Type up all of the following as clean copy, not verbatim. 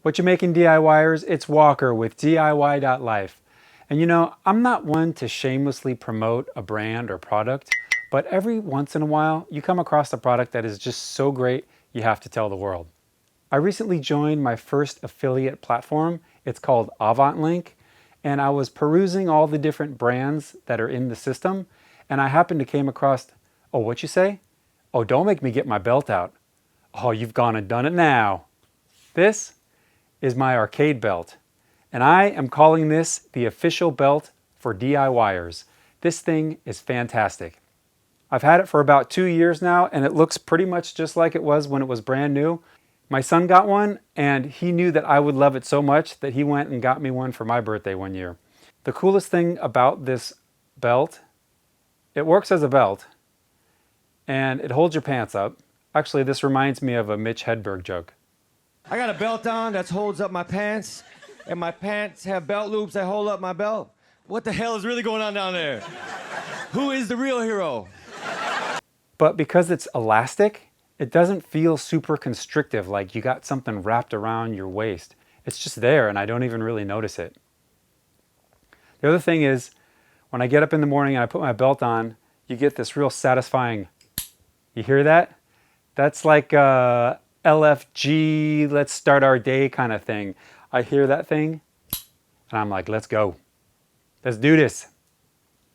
What you making, DIYers? It's Walker with DIWHY.LIFE. And you know, I'm not one to shamelessly promote a brand or product, but every once in a while you come across a product that is just so great you have to tell the world. I recently joined my first affiliate platform. It's called AvantLink, and I was perusing all the different brands that are in the system, and I happened to came across, oh, what you say? Oh, don't make me get my belt out. Oh, you've gone and done it now. This is my arcade belt, and I am calling this the official belt for DIYers. This thing is fantastic. I've had it for about 2 years now, and it looks pretty much just like it was when it was brand new. My son got one, and he knew that I would love it so much that he went and got me one for my birthday one year. The coolest thing about this belt, it works as a belt, and it holds your pants up. Actually, this reminds me of a Mitch Hedberg joke. I got a belt on that holds up my pants, and my pants have belt loops that hold up my belt. What the hell is really going on down there? Who is the real hero? But because it's elastic, it doesn't feel super constrictive, like you got something wrapped around your waist. It's just there, and I don't even really notice it. The other thing is, when I get up in the morning and I put my belt on, you get this real satisfying, you hear that? That's like LFG, let's start our day kind of thing. I hear that thing, and I'm like, let's go. Let's do this.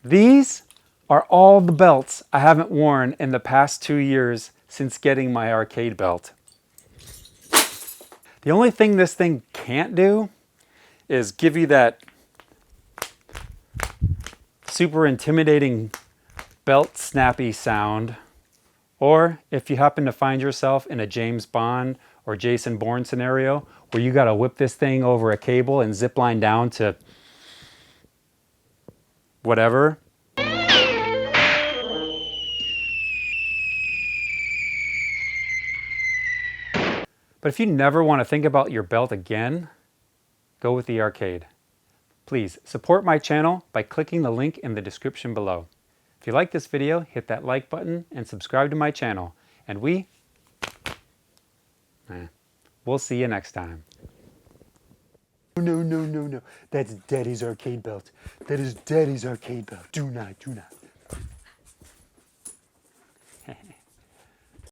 These are all the belts I haven't worn in the past 2 years since getting my arcade belt. The only thing this thing can't do is give you that super intimidating belt snappy sound. Or if you happen to find yourself in a James Bond or Jason Bourne scenario where you gotta whip this thing over a cable and zip line down to whatever. But if you never want to think about your belt again, go with the arcade. Please support my channel by clicking the link in the description below. If you like this video, hit that like button and subscribe to my channel. And we'll see you next time. No. That's Daddy's arcade belt. That is Daddy's arcade belt. Do not.